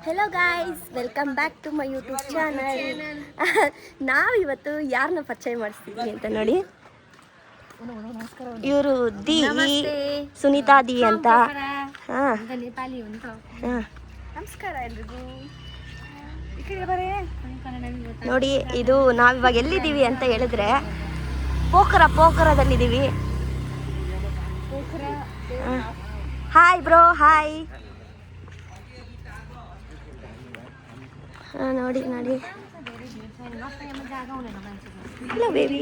Hello guys, welcome back to my YouTube channel. ನಾವಿವತ್ತು ಯಾರನ್ನ ಪರಿಚಯ ಮಾಡಿಸ್ತೀವಿ ಅಂತ ನೋಡಿ. ಇವರು ದಿ ಸುನೀತಾ ದಿ ಅಂತ. ನಮಸ್ಕಾರ ಎಲ್ರಿಗೂ. ನೋಡಿ, ಇದು ನಾವಿವಾಗ ಎಲ್ಲಿದ್ದೀವಿ ಅಂತ ಹೇಳಿದ್ರೆ ಪೋಖರದಲ್ಲಿದ್ದೀವಿ. Hi bro, hi. ನೋಡಿ ನೋಡಿ, hello baby.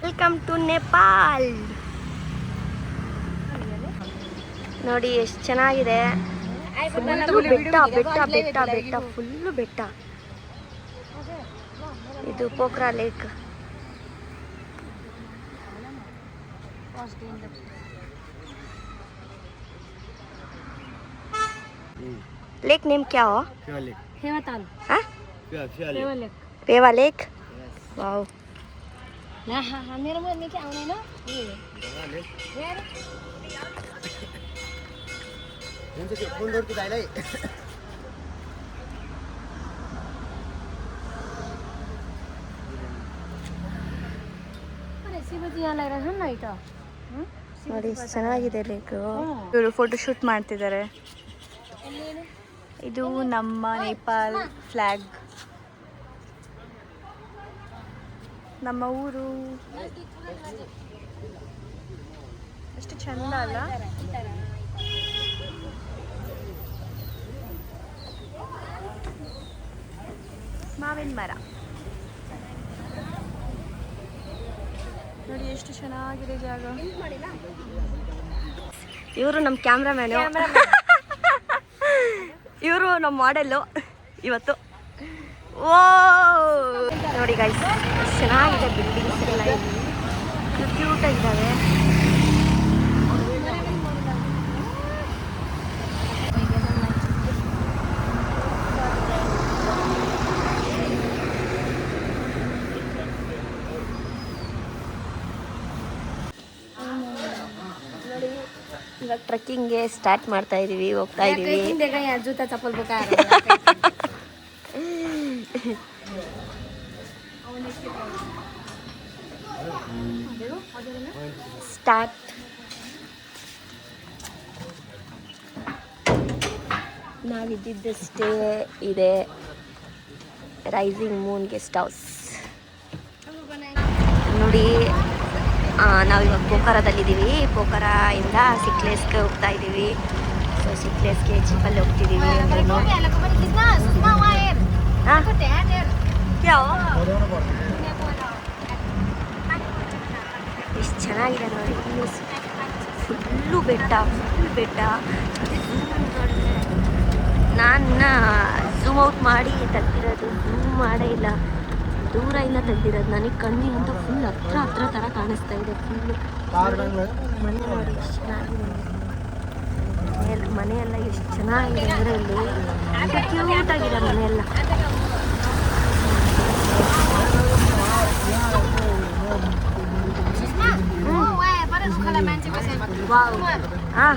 Welcome to Nepal. ನೋಡಿ ಎಷ್ಟು ಚೆನ್ನಾಗಿದೆ. ಬೆಟ್ಟ ಬೆಟ್ಟ ಬೆಟ್ಟ ಬೆಟ್ಟ, ಫುಲ್ಲು ಬೆಟ್ಟ. ಇದು ಪೋಖ್ರಾ ಲೇಕ್. लेक नेम क्या हो? हेवाताल। हाँ? रेवा रेवा लेक। लेक। वाओ। ना हाँ मेरे मुँह में क्या आना है ना? यार। इनसे कौन लोड की डाले? अरे शिवजी यहाँ लग रहा है ना इटा? ನೋಡಿ ಚೆನ್ನಾಗಿದೆ ಲೇಕು. ಇವರು ಫೋಟೋ ಶೂಟ್ ಮಾಡ್ತಿದ್ದಾರೆ. ಇದು ನಮ್ಮ ನೇಪಾಲ್ ಫ್ಲಾಗ್, ನಮ್ಮ ಊರು. ಎಷ್ಟು ಚಂದ ಅಲ್ಲ? ಮಾವಿನ ಮರ ನೋಡಿ, ಎಷ್ಟು ಚೆನ್ನಾಗಿದೆ ಜಾಗ. ಇವರು ನಮ್ಮ ಕ್ಯಾಮ್ರಾಮ್ಯಾನು, ಇವರು ನಮ್ಮ ಮಾಡೆಲ್ಲು ಇವತ್ತು. ಓ ನೋಡಿ ಗೈಸ್, ಎಷ್ಟು ಚೆನ್ನಾಗಿದೆ ಬಿಲ್ಡಿಂಗ್ಸ್ ಎಲ್ಲ, ಕ್ಯೂಟ್ ಆಗಿದ್ದಾವೆ. ಇವಾಗ ಟ್ರೆಕ್ಕಿಂಗ್ಗೆ ಸ್ಟಾರ್ಟ್ ಮಾಡ್ತಾ ಇದೀವಿ, ಹೋಗ್ತಾ ಇದೀವಿ. जूता चप्पल बोका ಸ್ಟಾರ್ಟ್. ನಾವಿದ್ದಿದ್ದು ಸ್ಟೇ ಇದೆ ರೈಸಿಂಗ್ ಮೂನ್ ಗೆಸ್ಟ್ ಹೌಸ್. ನೋಡಿ, ನಾವಿವಾಗ ಪೋಖರದಲ್ಲಿದ್ದೀವಿ. ಪೋಖರದಿಂದ ಸಿಕ್ಲೇಸ್ಗೆ ಹೋಗ್ತಾ ಇದ್ದೀವಿ. ಸೊ ಸಿಕ್ಲೇಸ್ಗೆ ಜೀಪಲ್ಲಿ ಹೋಗ್ತಿದ್ದೀವಿ. ಎಷ್ಟು ಚೆನ್ನಾಗಿದೆ ನೋಡಿ, ಫುಲ್ಲು ಬೆಟ್ಟ, ಫುಲ್ ಬೆಟ್ಟ. ನಾನು ಝೂಮ್ ಔಟ್ ಮಾಡಿ ತೆಗ್ದಿರೋದು, ಝೂಮ್ ಮಾಡೇ ಇಲ್ಲ, ದೂರದಿಂದ ತೆಗ್ದಿರೋದು. ನನಗೆ ಕಣ್ಣಿಗಂತ ಫುಲ್ ಹತ್ರ ಥರ ಕಾಣಿಸ್ತಾ ಇದೆ. ಫುಲ್ಲು ಮನೆ ನೋಡಿ ಎಷ್ಟು ಚೆನ್ನಾಗಿದೆ. ಮನೆಯೆಲ್ಲ ಎಷ್ಟು ಚೆನ್ನಾಗಿದೆ ಅಂದರೆ ಇಲ್ಲಿ ಕ್ಯೂಟಾಗಿದೆ ಮನೆಯೆಲ್ಲ. ವಾವ್. ಹಾಂ,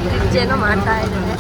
ಬ್ರಿಡ್ಜ್ ಏನೋ ಮಾಡ್ತಾ ಇದ್ದಾರೆ.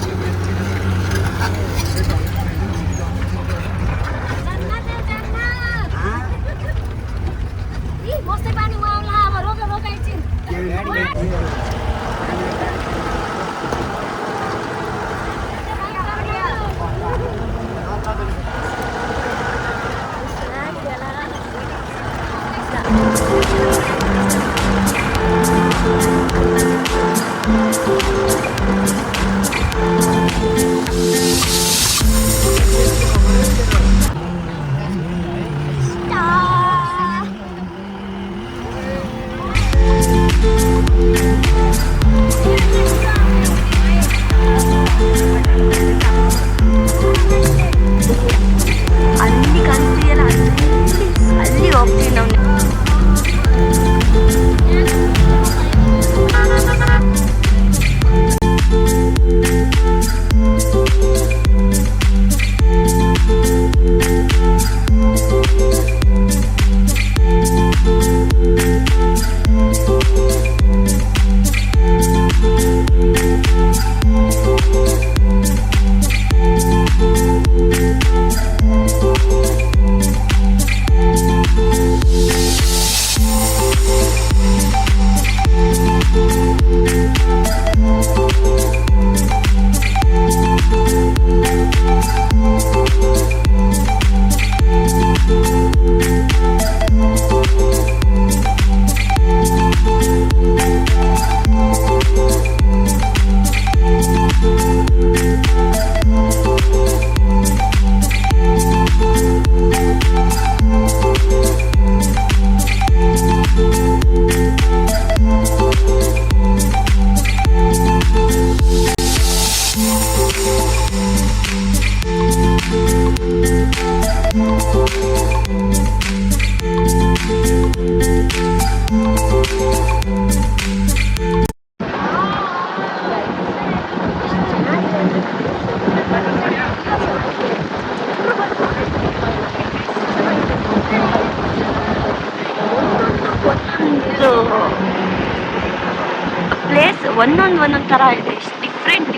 ಪ್ಲೇಸ್ ಒಂದೊಂದು ಥರ ಇದೆ, ಡಿಫ್ರೆಂಟ್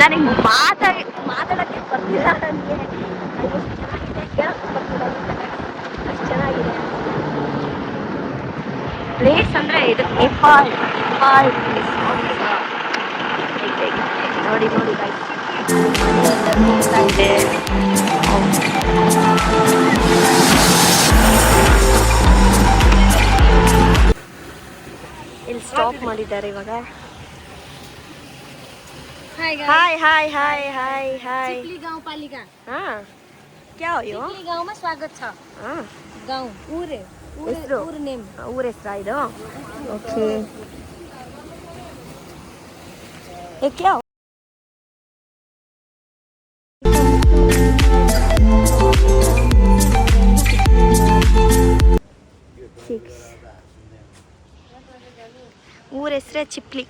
ನನಗೆ ಮಾತಾಡೋಕ್ಕೆ ಬರ್ತಿಲ್ಲ, ನನಗೆ ಕೇಳೋಕ್ಕೆ ಬರ್ತಿಲ್ಲ, ಅಷ್ಟು ಚೆನ್ನಾಗಿದೆ ಪ್ಲೇಸ್. ಅಂದರೆ ಇದು ನೇಪಾಳ್ ಪ್ಲೇಸ್ ನೋಡಿ guys. ಇದೆ ಇಲ್ಲಿ ಸ್ಟಾಪ್ ಮಾಡಿದ್ದಾರೆ ಇವಾಗ. हाय चिपली गाउँ पालिका हाँ क्या हो यो चिपली गाउँमा स्वागत छ हाँ गाउँ ಹೆಸರು ಊರ ನೇಮ್ ಊರ ಹೆಸರಾ ಇದು ಓಕೆ क्या 6 ಊರ ಹೆಸರೇ ಚಿಪ್ಲಿ.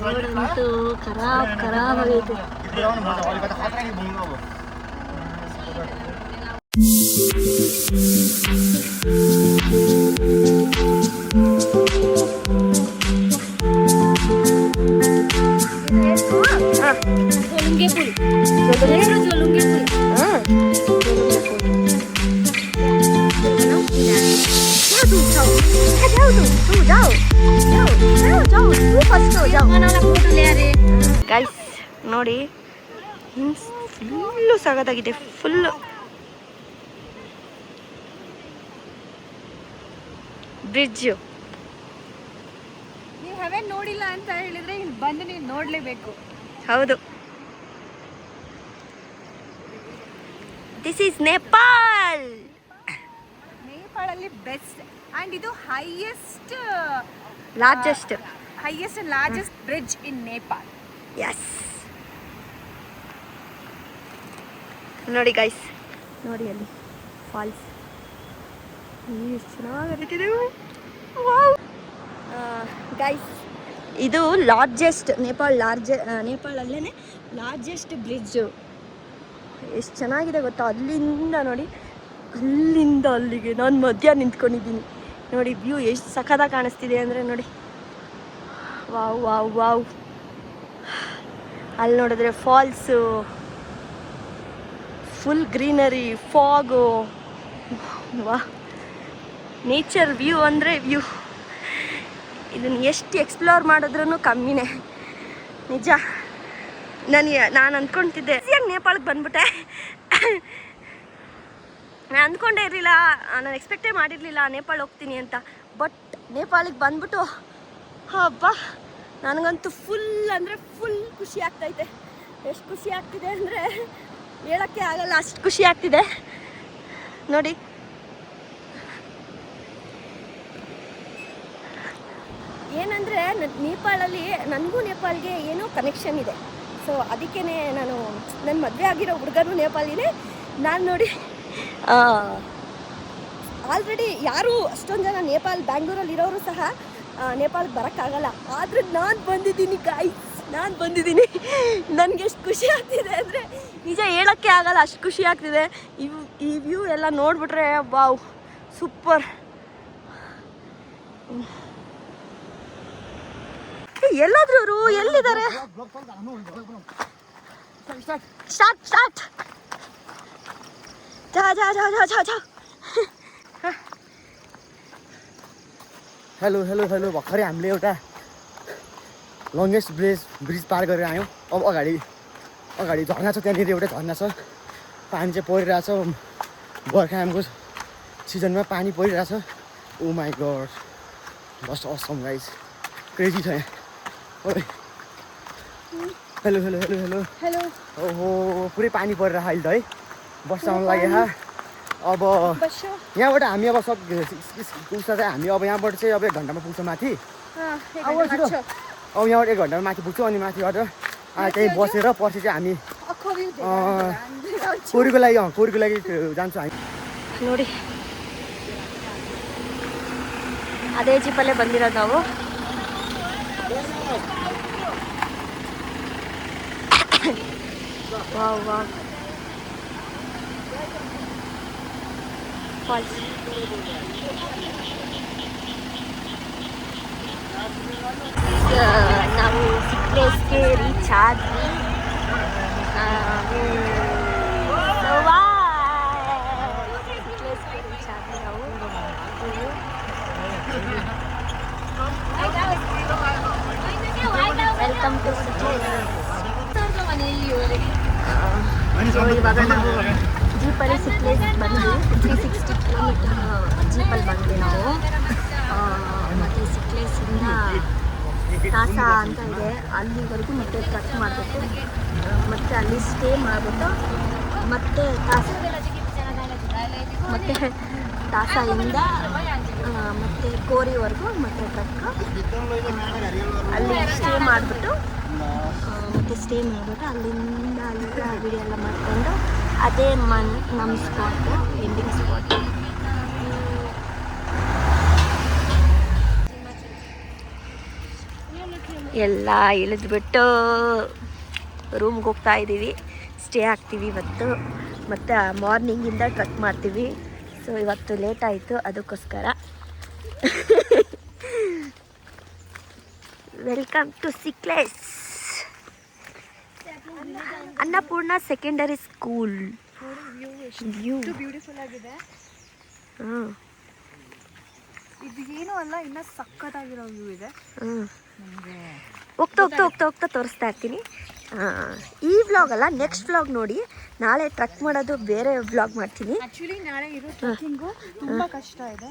ರೋಡಂತೂ ಖರಾಬ್ ಆಗೈತೆ. झोलुंगे पुल झोलुंगे पुल ಗೈಸ್ ನೋಡಿ ಫುಲ್ಲು ಸಗದಾಗಿದೆ, ಫುಲ್ಲು ಬ್ರಿಡ್ಜ್. ನೀವು ಹವೇ ನೋಡಿಲ್ಲ ಅಂತ ಹೇಳಿದ್ರೆ ಇಲ್ಲಿ ಬಂದು ನೀವು ನೋಡಲೇಬೇಕು. ಹೌದು, ದಿಸ್ ಈಸ್ ನೇಪಾಳ್. ನೇಪಾಳಲ್ಲಿ ಬೆಸ್ಟ್ ಆ್ಯಂಡ್ ಇದು highest largest bridge in Nepal. Yes, ನೋಡಿ ಗೈಸ್, ನೋಡಿ ಅಲ್ಲಿ ಫಾಲ್ಸ್ ಎಷ್ಟು ಚೆನ್ನಾಗಿದೆ ಗೈಸ್. ಇದು ಲಾರ್ಜೆಸ್ಟ್ ನೇಪಾಳಲ್ಲೇ ಲಾರ್ಜೆಸ್ಟ್ ಬ್ರಿಡ್ಜು. ಎಷ್ಟು ಚೆನ್ನಾಗಿದೆ ಗೊತ್ತಾ, ಅಲ್ಲಿಂದ ನೋಡಿ, ಅಲ್ಲಿಂದ ಅಲ್ಲಿಗೆ ನಾನು ಮಧ್ಯ ನಿಂತ್ಕೊಂಡಿದ್ದೀನಿ ನೋಡಿ. ವ್ಯೂ ಎಷ್ಟು ಸಖತ್ತಾಗಿ ಕಾಣಿಸ್ತಿದೆ ಅಂದರೆ ನೋಡಿ, ವಾವ್ ವಾವ್ ವಾವ್. ಅಲ್ಲಿ ನೋಡಿದ್ರೆ ಫಾಲ್ಸು, ಫುಲ್ ಗ್ರೀನರಿ, ಫಾಗು, ವಾ, ನೇಚರ್ ವ್ಯೂ ಅಂದರೆ ವ್ಯೂ. ಇದನ್ನು ಎಷ್ಟು ಎಕ್ಸ್ಪ್ಲೋರ್ ಮಾಡಿದ್ರೂ ಕಮ್ಮಿನೇ ನಿಜ. ನಾನು ಅಂದ್ಕೊಳ್ತಿದ್ದೆ ನೇಪಾಳಕ್ಕೆ ಬಂದ್ಬಿಟ್ಟೆ. ನಾನು ಅಂದ್ಕೊಂಡೇ ಇರಲಿಲ್ಲ, ನಾನು ಎಕ್ಸ್ಪೆಕ್ಟೇ ಮಾಡಿರಲಿಲ್ಲ ನೇಪಾಳ ಹೋಗ್ತೀನಿ ಅಂತ. ಬಟ್ ನೇಪಾಳಿಗೆ ಬಂದ್ಬಿಟ್ಟು ಹಬ್ಬ, ನನಗಂತೂ ಫುಲ್ ಅಂದರೆ ಫುಲ್ ಖುಷಿ ಆಗ್ತೈತೆ. ಎಷ್ಟು ಖುಷಿ ಆಗ್ತಿದೆ ಅಂದರೆ ಹೇಳೋಕ್ಕೆ ಆಗಲ್ಲ, ಅಷ್ಟು ಖುಷಿ ಆಗ್ತಿದೆ ನೋಡಿ. ಏನಂದರೆ ನೇಪಾಳಲ್ಲಿ ನನಗೂ ನೇಪಾಳ್ಗೆ ಏನೋ ಕನೆಕ್ಷನ್ ಇದೆ. ಸೊ ಅದಕ್ಕೇ ನಾನು ನನ್ನ ಮದುವೆ ಆಗಿರೋ ಹುಡುಗನೂ ನೇಪಾಳಿನೇ. ನಾನು ನೋಡಿ ಆಲ್ರೆಡಿ ಯಾರೂ ಅಷ್ಟೊಂದು ಜನ ಬ್ಯಾಂಗ್ಳೂರಲ್ಲಿ ಇರೋರು ಸಹ ನೇಪಾಳಕ್ಕೆ ಬರೋಕ್ಕಾಗಲ್ಲ. ಆದರೆ ನಾನು ಬಂದಿದ್ದೀನಿ ಗಾಯ್ಸ್, ನಾನು ಬಂದಿದ್ದೀನಿ. ನನಗೆ ಎಷ್ಟು ಖುಷಿ ಆಗ್ತಿದೆ ಅಂದರೆ ನಿಜ ಹೇಳೋಕ್ಕೆ ಆಗಲ್ಲ, ಅಷ್ಟು ಖುಷಿ ಆಗ್ತಿದೆ. ಈ ವ್ಯೂ ಎಲ್ಲ ನೋಡಿಬಿಟ್ರೆ ವಾವ್ ಸೂಪರ್. ಎಲ್ಲಾದ್ರೂ ಅವರು ಎಲ್ಲಿದ್ದಾರೆ? ಸ್ಟಾರ್ಟ್ ಸ್ಟಾರ್ಟ್ जा जा जा जा जा जा हेलो हेलो हेलो भर्खरै हामीले एउटा लङ्गेस्ट ब्रिज पार गरेर आयौँ. अब अगाडि झर्ना छ, त्यहाँनिर एउटा झर्ना छ. पानी चाहिँ परिरहेछ, बर्खाको सिजनमा पानी परिरहेछ. ओ माई गड, जस्ट असम गाइज, क्रेजी छ यहाँ. ओए hello hello hello hello hello ओहो, पुरै पानी परिरहेछ अहिले त है. बस्न आउनु लाग्यो. अब यहाँबाट हामी अब पुग्छ चाहिँ हामी अब यहाँबाट चाहिँ अब 1 घन्टामा पुग्छ माथि. अब यहाँबाट 1 घन्टामा माथि पुग्छौँ. अनि माथिबाट त्यहीँ बसेर पछि चाहिँ हामी कोरीको लागि जान्छौँ हामी. ನೋಡಿ ಅದೇ ಜೀಪಲ್ಲೇ ಬಂದಿರೋದು ನಾವು. Wow wow falls. ನಾವು ಸಿಕ್ಲೇಸ್ಗೆ ರೀಚ್ ಆದ್ವಿ. ಸಿಕ್ಲೇಸ್ಗೆ ರೀಚ್ ಆದ್ವಿ ನಾವು. Welcome to Sikles. ಇವಾಗ ನಾವು ಜೀಪಲ್ಲಿ ಸಿಕ್ಲೇಸ್ ಬಂದ್ವಿ. 360 ಕಿಲೋಮೀಟರ್ ಜೀಪಲ್ಲಿ ಬಂದ್ವಿ ನಾವು. ಮತ್ತು ಸಿಕ್ಲೇಸಿಂದ ತಾಸ ಅಂತ ಇದೆ, ಅಲ್ಲಿವರೆಗೂ ಮತ್ತೆ ಟ್ರಕ್ ಮಾಡಬೇಕು. ಮತ್ತು ಅಲ್ಲಿ ಸ್ಟೇ ಮಾಡಿಬಿಟ್ಟು ಮತ್ತೆ ತಾಸದಿಂದ ಮತ್ತು ಕೋರಿವರೆಗೂ ಮತ್ತೆ ಟ್ರಕ್ ಅಲ್ಲಿ ಸ್ಟೇ ಮಾಡಿಬಿಟ್ಟು ಅಲ್ಲಿಂದ ಅಲ್ಲಿಂದ ವಿಡಿಯೋ ಎಲ್ಲ ಮಾಡಿಕೊಂಡು ಅದೇ ನಮ್ಮ ಸ್ಪಾಟು, ಎಂಡಿಂಗ್ ಸ್ಪಾಟು. ಎಲ್ಲ ಇಳಿದ್ಬಿಟ್ಟು ರೂಮ್ಗೆ ಹೋಗ್ತಾ ಇದ್ದೀವಿ. ಸ್ಟೇ ಆಗ್ತೀವಿ ಇವತ್ತು. ಮತ್ತು ಮಾರ್ನಿಂಗಿಂದ ಟ್ರಕ್ ಮಾಡ್ತೀವಿ. ಸೊ ಇವತ್ತು ಲೇಟ್ ಆಯಿತು, ಅದಕ್ಕೋಸ್ಕರ. Welcome to Sikles, Annapurna secondary school. View beautiful ಆಗಿದೆ. ಹಾಂ, ಇದು ಏನೂ ಅಲ್ಲ, ಇನ್ನ ಸಕ್ಕತ್ತಾಗಿರೋ ವ್ಯೂ ಇದೆ. ಹೋಗ್ತಾ ತೋರಿಸ್ತಾ ಇರ್ತೀನಿ. ಈ ವ್ಲಾಗ್ ಅಲ್ಲ, ನೆಕ್ಸ್ಟ್ ವ್ಲಾಗ್ ನೋಡಿ. ನಾಳೆ ಟ್ರಕ್ ಮಾಡೋದು ಬೇರೆ ವ್ಲಾಗ್ ಮಾಡ್ತೀನಿ. ಆಕ್ಚುಲಿ ನಾಳೆ ಇರೋ ಟ್ರಕ್ಕಿಂಗು ತುಂಬಾ ಕಷ್ಟ ಇದೆ.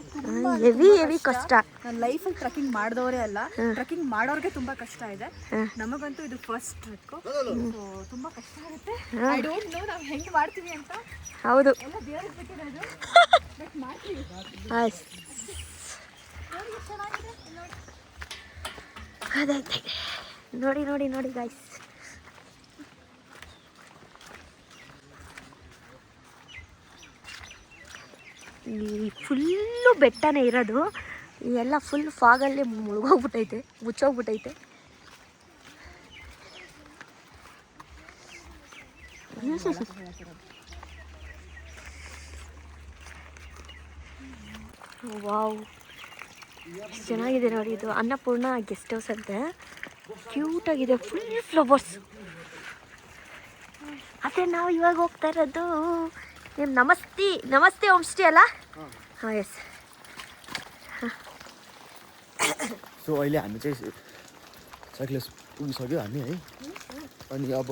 ಹೆವಿ ಕಷ್ಟ. ನನ್ನ ಲೈಫಲ್ಲಿ ಟ್ರಕ್ಕಿಂಗ್ ಮಾಡಿದವರೇ ಅಲ್ಲ, ಟ್ರಕ್ಕಿಂಗ್ ಮಾಡೋರ್ಗೆ ತುಂಬಾ ಕಷ್ಟ ಇದೆ. ನಮಗಂತೂ ಇದು ಫಸ್ಟ್ ಟ್ರಕ್, ತುಂಬಾ ಕಷ್ಟ ಆಗುತ್ತೆ. ಐ ಡೋಂಟ್ ನೋ ನಾವು ಹೆಂಗ್ ಮಾಡ್ತೀವಿ ಅಂತ. ಹೌದು, ಎಲ್ಲ ದೇವ್ರಿಗೆ ಬಿಟ್ಟಿರೋದು, ಬಟ್ ಮಾಡ್ತೀವಿ. ಅದೈತೆ ನೋಡಿ ನೋಡಿ ನೋಡಿ ಗಾಯ್ಸ್. ಇಲ್ಲಿ ಫುಲ್ಲು ಬೆಟ್ಟನೇ ಇರೋದು. ಎಲ್ಲ ಫುಲ್ ಫಾಗಲ್ಲಿ ಮುಳುಗೋಗ್ಬಿಟ್ಟೈತೆ, ಮುಚ್ಚೋಗ್ಬಿಟ್ಟೈತೆ. ವಾವ್, ಎಷ್ಟು ಚೆನ್ನಾಗಿದೆ ನೋಡಿ. ಇದು ಅನ್ನಪೂರ್ಣ ಗೆಸ್ಟ್ ಹೌಸ್ ಅಂತೆ. ಕ್ಯೂಟಾಗಿದೆ, ಫುಲ್ ಫ್ಲವರ್ಸ್. ಅದೇ ನಾವು ಇವಾಗ ಹೋಗ್ತಾ ಇರೋದು ನಿಮ್ಮ ನಮಸ್ತೆ ಹೋಮ್ ಸ್ಟೇ ಅಲ್ಲ? ಹಾಂ, ಎಸ್. सो अहिले हामी चाहिँ साइक्लेस पुगिसक्यो हामी है. अनि अब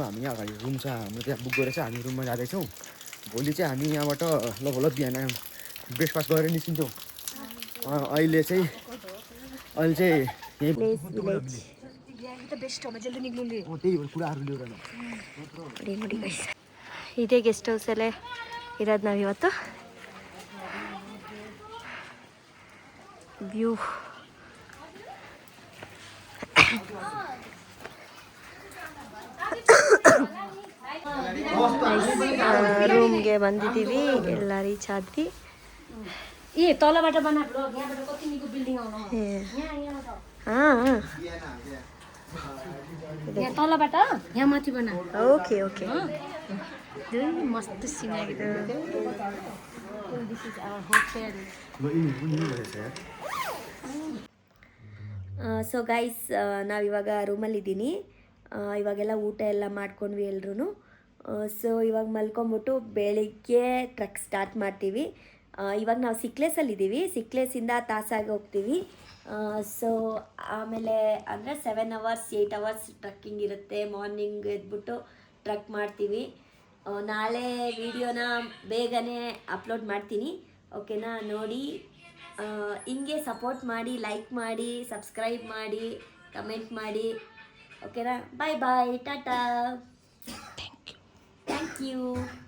हामी यहाँ अगाडि रुम छ हाम्रो, त्यहाँ बुक गरेर चाहिँ हामी रुममा जाँदैछौँ. भोलि चाहिँ हामी यहाँबाट लगभग बिहान ब्रेकफास्ट गरेर निस्किन्छौँ. अहिले चाहिँ यहीँ त्यही कुराहरू लिएर ನೋಡಿ ಗೈಸ್, ಇದೇ ಗೆಸ್ಟ್ ಹೌಸಲ್ಲೇ ಇರೋದು ನಾವು ಇವತ್ತು. ವ್ಯೂ ರೂಮ್ಗೆ ಬಂದಿದ್ದೀವಿ, ಎಲ್ಲ ರೀಚ್ ಆದ್ವಿ. ए तलबाट बना ब्लग यहाँबाट कति निको बिल्डिङ आउनु यहाँ तलबाट यहाँ माथि बना ಓಕೆ ಓಕೆ मस्त scenery this is our hotel so guys ನಾವಿವಾಗ ರೂಮಲ್ಲಿದ್ದೀನಿ. ಇವಾಗೆಲ್ಲ ಊಟ ಎಲ್ಲ ಮಾಡ್ಕೊಂಡ್ವಿ ಎಲ್ರೂ. ಸೊ ಇವಾಗ ಮಲ್ಕೊಂಬಿಟ್ಟು ಬೆಳಿಗ್ಗೆ ಟ್ರಕ್ ಸ್ಟಾರ್ಟ್ ಮಾಡ್ತೀವಿ. ಇವಾಗ ನಾವು ಸಿಕ್ಲೇಸಲ್ಲಿದ್ದೀವಿ. ಸಿಕ್ಲೇಸಿಂದ ತಾಸಾಗಿ ಹೋಗ್ತೀವಿ. ಸೊ ಆಮೇಲೆ ಅಂದರೆ 7 hours 8 hours ಟ್ರಕ್ಕಿಂಗ್ ಇರುತ್ತೆ. ಮಾರ್ನಿಂಗ್ ಎದ್ಬಿಟ್ಟು ಟ್ರಕ್ ಮಾಡ್ತೀವಿ. ನಾಳೆ ವಿಡಿಯೋನ ಬೇಗನೆ ಅಪ್ಲೋಡ್ ಮಾಡ್ತೀನಿ. ಓಕೆನಾ? ನೋಡಿ ಹಿಂಗೆ ಸಪೋರ್ಟ್ ಮಾಡಿ, ಲೈಕ್ ಮಾಡಿ, ಸಬ್ಸ್ಕ್ರೈಬ್ ಮಾಡಿ, ಕಮೆಂಟ್ ಮಾಡಿ. ಓಕೆನಾ? ಬಾಯ್ ಬಾಯ್, ಟಾಟಾ. Thank you.